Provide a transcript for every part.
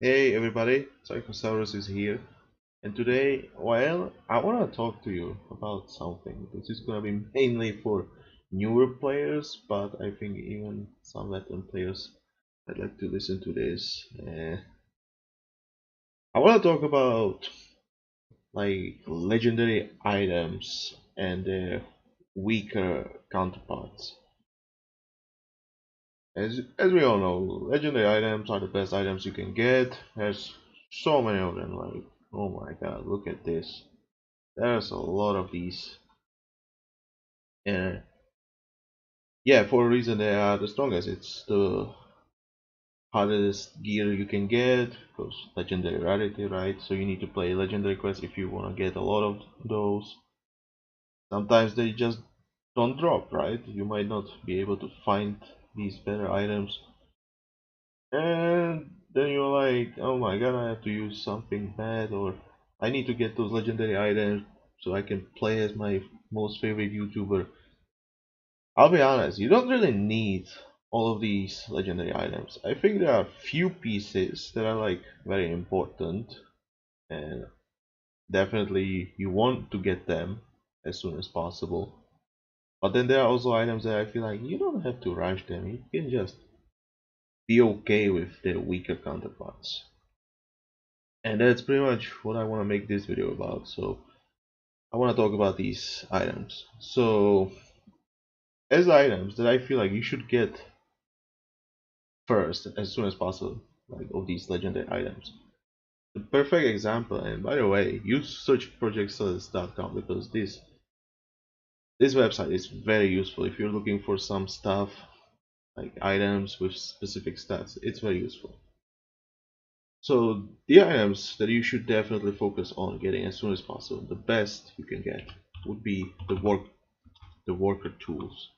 Hey everybody, Psychosaurus is here, and today, well, I want to talk to you about something. This is gonna be mainly for newer players, but I think even some veteran players I'd like to listen to this. I want to talk about like legendary items and their weaker counterparts. As we all know, legendary items are the best items you can get. There's so many of them. Like, oh my god, look at this. There's a lot of these. And yeah, for a reason they are the strongest. It's the hardest gear you can get because legendary rarity, right? So you need to play legendary quests if you want to get a lot of those. Sometimes they just don't drop, right? You might not be able to find these better items. And then you're like, oh my god, I have to use something bad, or I need to get those legendary items so I can play as my most favorite YouTuber. I'll be honest, you don't really need all of these legendary items. I think there are few pieces that are like very important, and definitely you want to get them as soon as possible. But then there are also items that I feel like you don't have to rush them. You can just be okay with their weaker counterparts. And that's pretty much what I want to make this video about. So I want to talk about these items. So as items that I feel like you should get first as soon as possible, like of these legendary items. The perfect example, and by the way, use search projectceleste.com because this website is very useful if you're looking for some stuff like items with specific stats. It's very useful. So the items that you should definitely focus on getting as soon as possible, the best you can get would be the worker tools.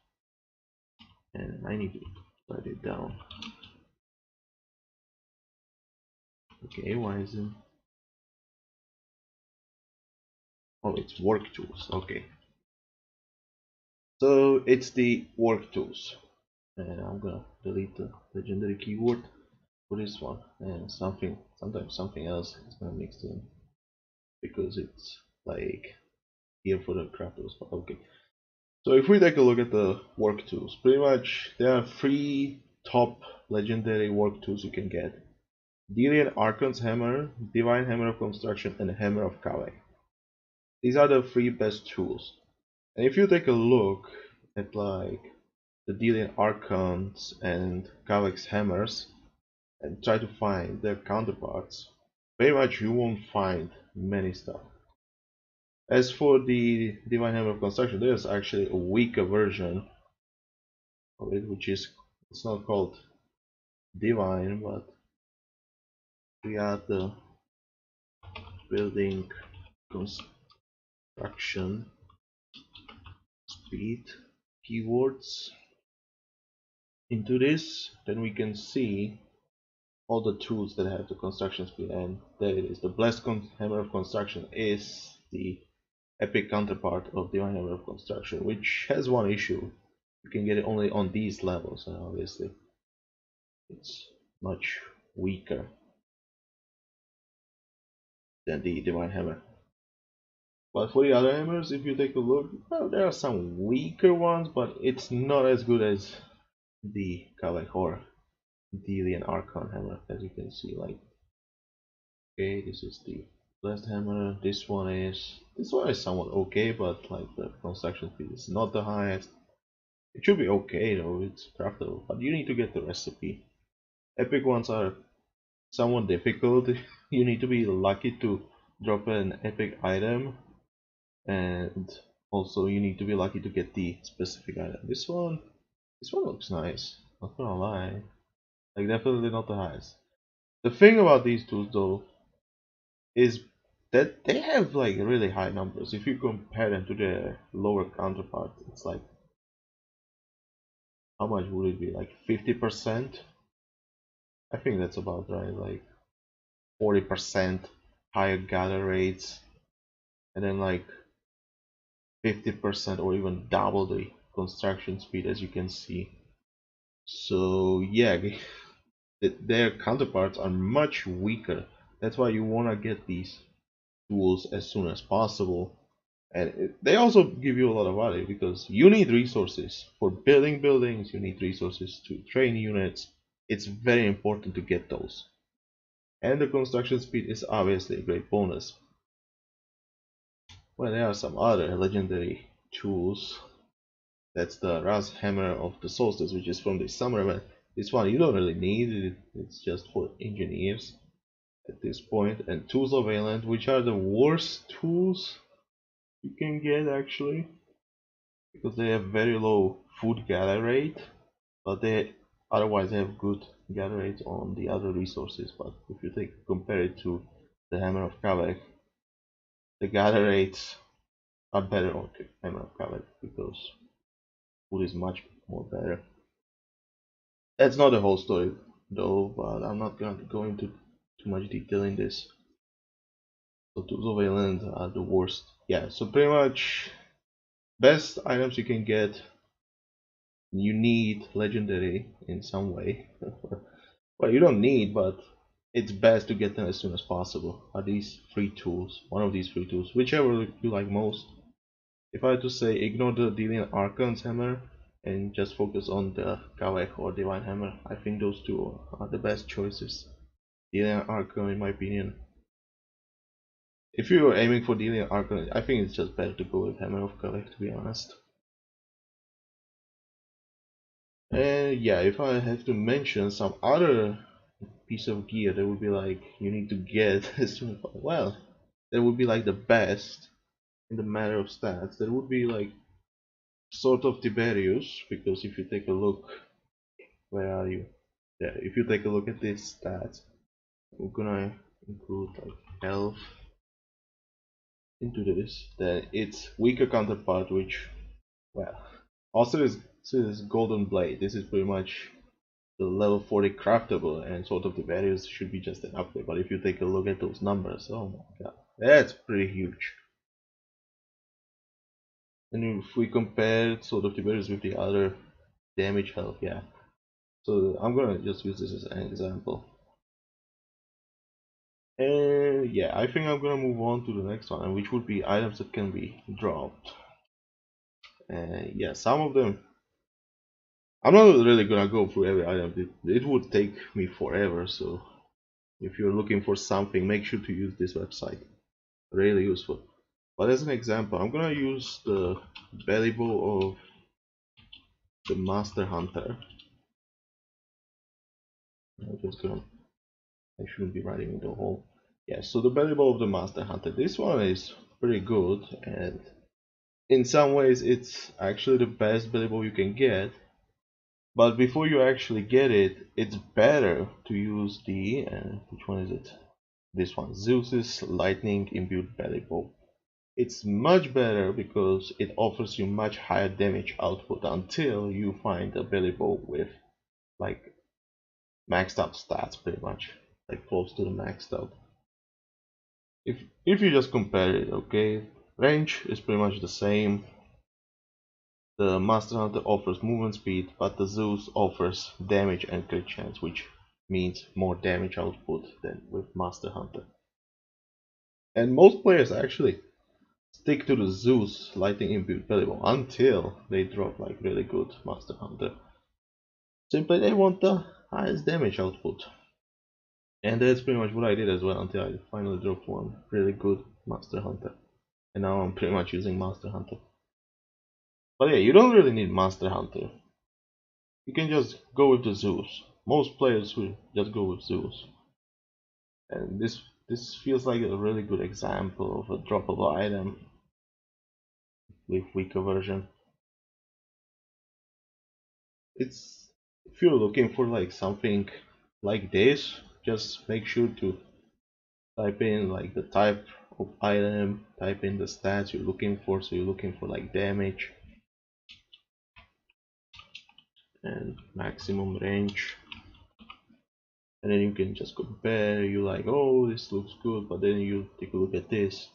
And I need to write it down. Okay, why is it? Oh, it's work tools. Okay, so it's the work tools, and I'm gonna delete the legendary keyword for this one, and sometimes something else is gonna mix in because it's like here for the craftable stuff. Okay, so if we take a look at the work tools, pretty much there are three top legendary work tools you can get: Delian Archon's Hammer, Divine Hammer of Construction, and Hammer of Kaveh. These are the three best tools. And if you take a look at like the Delian Archons and Kaveh's hammers and try to find their counterparts, pretty much you won't find many stuff. As for the Divine Hammer of Construction, there's actually a weaker version of it, which is it's not called Divine, but we have the building construction speed keywords into this, then we can see all the tools that have the construction speed, and there it is. The Blessed Hammer of Construction is the epic counterpart of Divine Hammer of Construction, which has one issue: you can get it only on these levels, and obviously it's much weaker than the Divine Hammer. But for the other hammers, if you take a look, well, there are some weaker ones, but it's not as good as the Kaveh or Delian Archon hammer, as you can see. Like, okay, this is the blessed hammer. This one is somewhat okay, but like the construction speed is not the highest. It should be okay though. It's craftable, but you need to get the recipe. Epic ones are somewhat difficult. You need to be lucky to drop an epic item, and also you need to be lucky to get the specific item. This one looks nice. Not gonna lie, like definitely not the highest. The thing about these tools though is that they have like really high numbers. If you compare them to their lower counterparts, it's like, how much would it be? Like 50%? I think that's about right. Like 40% higher gather rates, and then like 50% or even double the construction speed, as you can see. So yeah, their counterparts are much weaker. That's why you want to get these tools as soon as possible. And they also give you a lot of value because you need resources for building buildings, you need resources to train units. It's very important to get those. And the construction speed is obviously a great bonus. Well, there are some other legendary tools. That's the Raz Hammer of the Solstice, which is from the summer event. This one you don't really need it, it's just for engineers at this point. And Tools of Wayland, which are the worst tools you can get actually, because they have very low food gather rate, but they otherwise have good gather rates on the other resources. But if you compare it to the Hammer of Kavek, the gather rates are better on Hammer of Kavek because food is much more better. That's not the whole story though, but I'm not going to go into too much detail in this. So Tools of Wayland are the worst. Yeah, so pretty much best items you can get, you need legendary in some way. Well, you don't need, but it's best to get them as soon as possible. Are these free tools? One of these free tools, whichever you like most. If I had to say, ignore the Delian Archon's hammer and just focus on the Kavek or Divine Hammer. I think those two are the best choices. Delian Archon, in my opinion. If you're aiming for Delian Archon, I think it's just better to go with Hammer of Kavek, to be honest. And yeah, if I have to mention some other piece of gear that would be like you need to get as soon as possible, well, that would be like the best in the matter of stats. That would be like sort of Tiberius, because if you take a look, where are you? Yeah, if you take a look at these stats, we're gonna include like health into this. Then its weaker counterpart, which, well, also is Golden Blade. This is pretty much the level 40 craftable, and sort of the values should be just an upgrade. But if you take a look at those numbers, oh my god, that's pretty huge. And if we compare sort of the values with the other damage health, yeah. So I'm gonna just use this as an example. And yeah, I think I'm gonna move on to the next one, which would be items that can be dropped. And yeah, some of them, I'm not really gonna go through every item. It would take me forever. So if you're looking for something, make sure to use this website. Really useful. But as an example, I'm gonna use the belly bow of the Master Hunter. I'm just gonna, I shouldn't be writing the whole. Yeah, so the belly bow of the Master Hunter. This one is pretty good, and in some ways it's actually the best belly bow you can get. But before you actually get it, it's better to use the which one is it? This one, Zeus's lightning imbued belly bow. It's much better because it offers you much higher damage output until you find a belly bow with like maxed out stats, pretty much like close to the maxed out. If you just compare it, okay, range is pretty much the same. The Master Hunter offers movement speed, but the Zeus offers damage and crit chance, which means more damage output than with Master Hunter. And most players actually stick to the Zeus lightning imbued belly bow until they drop like really good Master Hunter. Simply they want the highest damage output. And that's pretty much what I did as well until I finally dropped one really good Master Hunter. And now I'm pretty much using Master Hunter. But yeah, you don't really need Master Hunter. You can just go with the Zeus. Most players will just go with Zeus. And this feels like a really good example of a droppable item with weaker version. It's, if you're looking for like something like this, just make sure to type in like the type of item, type in the stats you're looking for. So you're looking for like damage and maximum range, and then you can just compare. You like, oh, this looks good, but then you take a look at this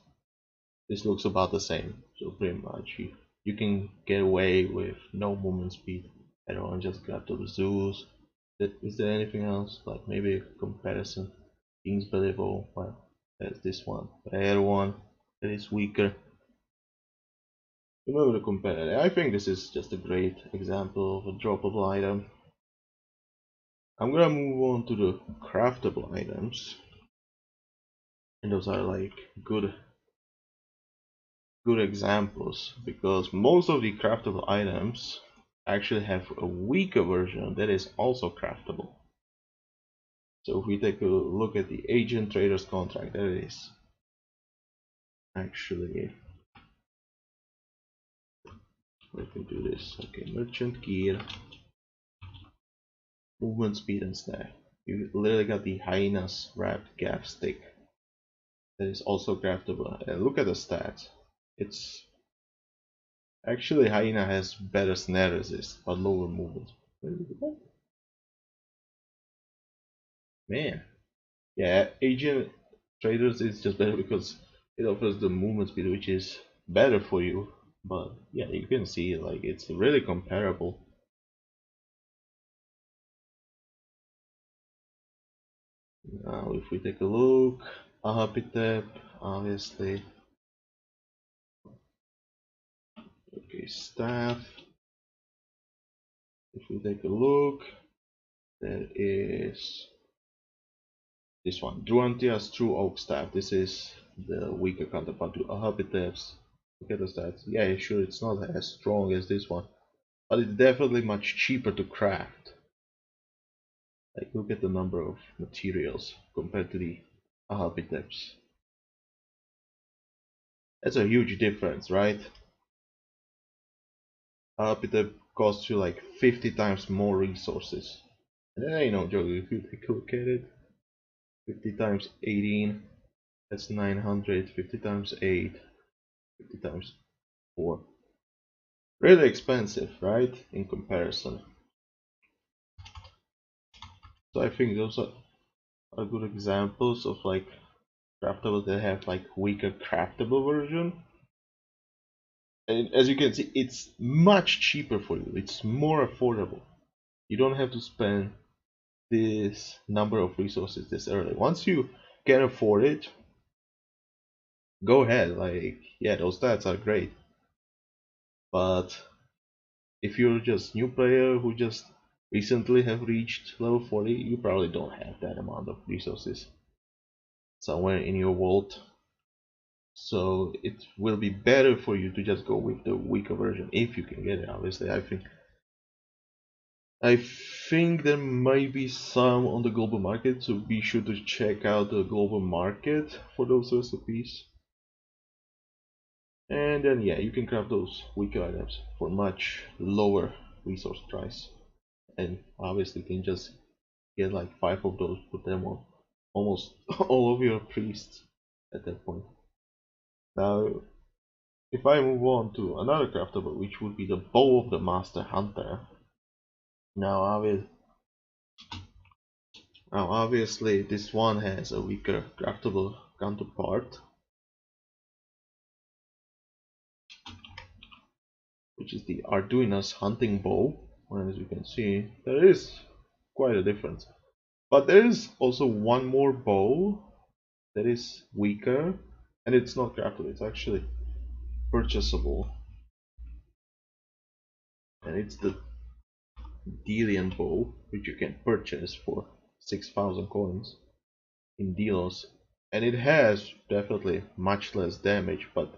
looks about the same. So pretty much you can get away with no movement speed at all and just grab the Zeus Is there anything else? Like maybe a comparison? King's Belly Bow. Well, there's this one. Rare one that is weaker. In order to compare it, I think this is just a great example of a droppable item. I'm gonna move on to the craftable items. And those are like good examples, because most of the craftable items actually have a weaker version that is also craftable. So if we take a look at the agent trader's contract, there it is. Actually, let me do this. Okay, merchant gear, movement speed and snap. You literally got the hyena's wrapped gaff stick that is also craftable. And look at the stats. It's actually hyena has better snare resist but lower movement. Man, yeah, agent traders is just better because it offers the movement speed, which is better for you. But yeah, you can see like it's really comparable. Now, if we take a look, Ahapitep, obviously. Okay, staff. If we take a look, there is this one, Druantia's True Oak Staff. This is the weaker counterpart to Ahapitep's. Look at the stats. Yeah, sure, it's not as strong as this one, but it's definitely much cheaper to craft. Like, look at the number of materials compared to the Ahapitep's. That's a huge difference, right? Ahapitep costs you like 50 times more resources. And that ain't no joke. If you take a look at it, 50 times 18, that's 900. 50 times 8, 50 times 4. Really expensive, right? In comparison. So I think those are good examples of like craftable that have like weaker craftable version. And as you can see, it's much cheaper for you. It's more affordable. You don't have to spend this number of resources this early. Once you can afford it, go ahead. Like, yeah, those stats are great. But if you're just new player who just recently have reached level 40, you probably don't have that amount of resources somewhere in your vault. So it will be better for you to just go with the weaker version if you can get it. Obviously, I think there might be some on the global market, so be sure to check out the global market for those recipes. And then yeah, you can craft those weaker items for much lower resource price. And obviously you can just get like 5 of those, put them on almost all of your priests at that point. Now, if I move on to another craftable, which would be the Bow of the Master Hunter. Now, obviously, this one has a weaker craftable counterpart, which is the Arduino's Hunting Bow. And as you can see, there is quite a difference. But there is also one more bow that is weaker, and it's not craftable, it's actually purchasable. And it's the Delian bow, which you can purchase for 6,000 coins in Delos. And it has definitely much less damage, but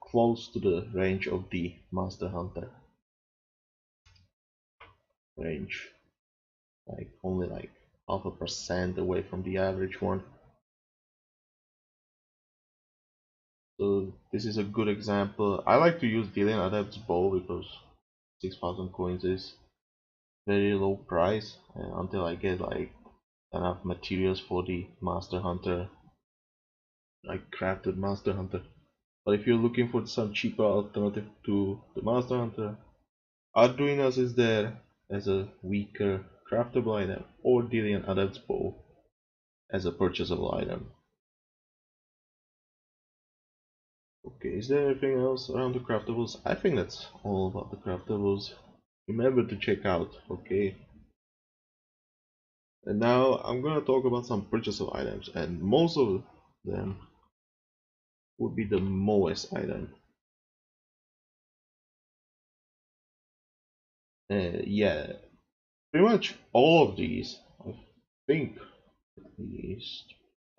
close to the range of the Master Hunter range. Like only like 0.5% away from the average one. So this is a good example. I like to use Delian Adept's bow because 6,000 coins is very low price until I get like enough materials for the Master Hunter, like crafted Master Hunter. But if you're looking for some cheaper alternative to the Master Hunter, Arduino's is there as a weaker craftable item, or Delian Adept's bow as a purchasable item. Okay, is there anything else around the craftables? I think that's all about the craftables. remember to check out. Okay. And now I'm gonna talk about some purchasable items, and most of them would be the MOS item. Yeah, pretty much all of these, I think,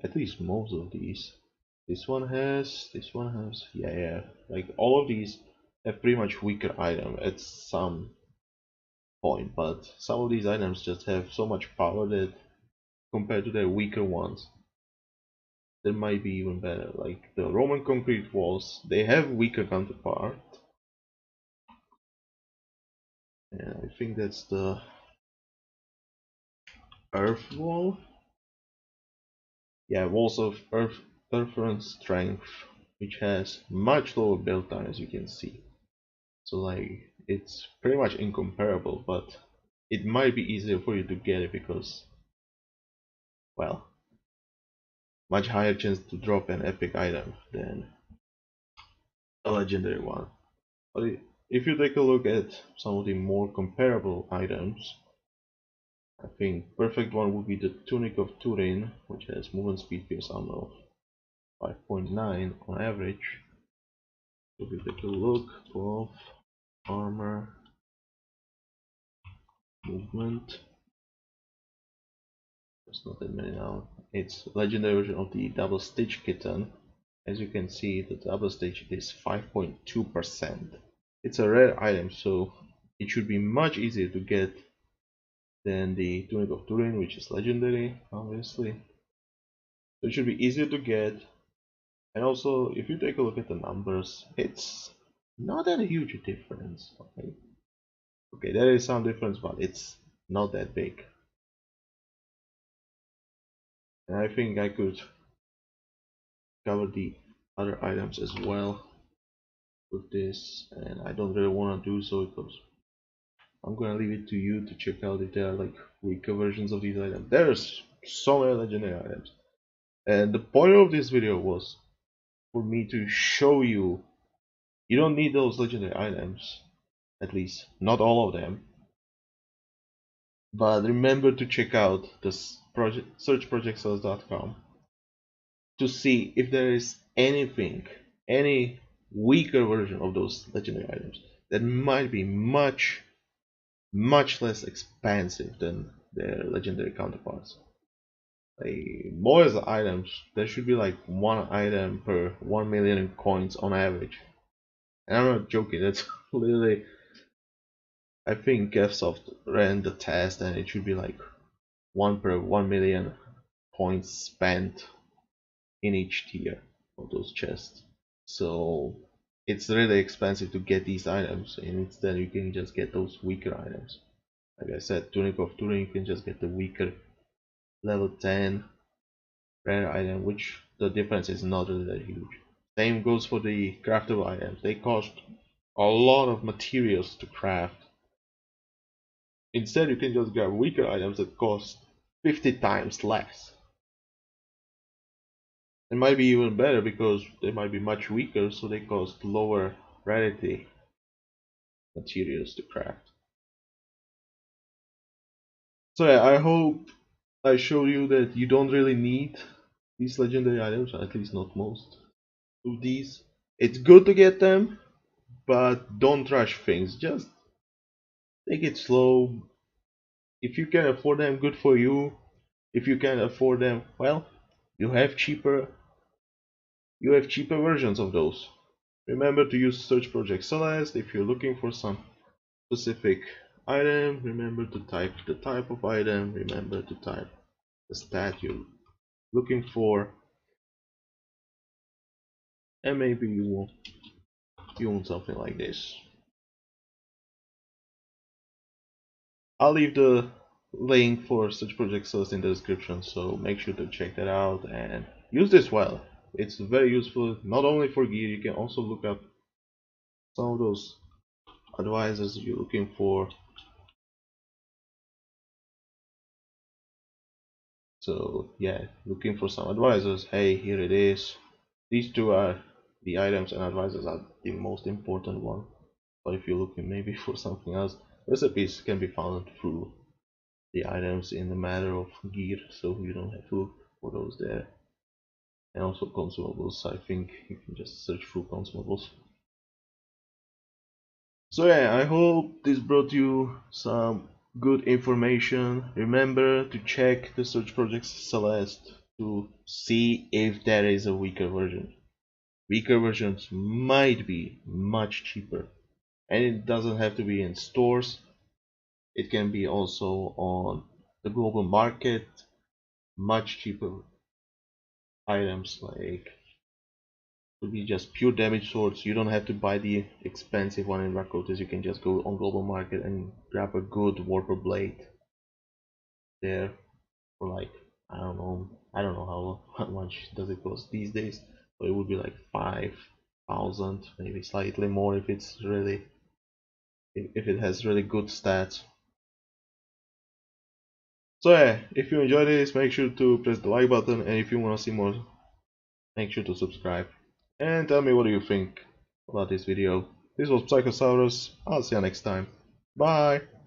at least most of these. This one has, yeah, like all of these have pretty much weaker item at some point, but some of these items just have so much power that compared to their weaker ones, they might be even better. Like the Roman concrete walls, they have weaker counterpart, and I think that's the earth wall. Yeah, walls of earth and strength, which has much lower build time, as you can see. So like it's pretty much incomparable, but it might be easier for you to get it because, well, much higher chance to drop an epic item than a legendary one. But if you take a look at some of the more comparable items, I think perfect one would be the Tunic of Turin, which has movement speed pierce armor of 5.9 on average. If you take a look, of armor, movement, there's not that many now. It's legendary version of the double stitch kitten. As you can see, the double stitch is 5.2%. It's a rare item, so it should be much easier to get than the Tunic of Turin, which is legendary, obviously. So it should be easier to get. And also, if you take a look at the numbers, it's not that huge a difference. Okay, there is some difference, but it's not that big. And I think I could cover the other items as well with this, and I don't really want to do so because I'm gonna leave it to you to check out if there are like weaker versions of these items. There's so many legendary items, and the point of this video was for me to show you you don't need those legendary items, at least not all of them. But remember to check out the project searchprojectceleste.com to see if there is anything, any weaker version of those legendary items that might be much less expensive than their legendary counterparts. Like most items, there should be like one item per 1 million coins on average. And I'm not joking, that's literally, I think Gevsoft ran the test and it should be like 1 per 1 million points spent in each tier of those chests. So it's really expensive to get these items, and instead you can just get those weaker items. Like I said, Tunic of Turin, you can just get the weaker level 10 rare item, which the difference is not really that huge. Same goes for the craftable items. They cost a lot of materials to craft. Instead, you can just grab weaker items that cost 50 times less. It might be even better because they might be much weaker, so they cost lower rarity materials to craft. So yeah, I hope I showed you that you don't really need these legendary items, at least not most of these. It's good to get them, but don't rush things. Just take it slow. If you can afford them, good for you. If you can afford them, well, you have cheaper versions of those. Remember to use search project Celeste if you're looking for some specific item. Remember to type the type of item. Remember to type the stat you're looking for, and maybe you want something like this. I'll leave the link for such project Celeste in the description, so make sure to check that out and use this well. It's very useful not only for gear, you can also look up some of those advisors you're looking for. So yeah, looking for some advisors, hey, here it is. These two are the items, and advisors are the most important one. But if you're looking maybe for something else, recipes can be found through the items in the matter of gear, so you don't have to look for those there. And also consumables, I think you can just search through consumables. So yeah, I hope this brought you some good information. Remember to check the search project Celeste to see if there is a weaker version. Weaker versions might be much cheaper, and it doesn't have to be in stores. It can be also on the global market, much cheaper items like could be just pure damage swords. You don't have to buy the expensive one in Rakotis. You can just go on global market and grab a good warper blade there for like I don't know how much does it cost these days, but it would be like 5,000, maybe slightly more if it's really if it has really good stats. So yeah, if you enjoyed this, make sure to press the like button, and if you want to see more, make sure to subscribe. And tell me what do you think about this video. This was Psychosaurus. I'll see you next time. Bye!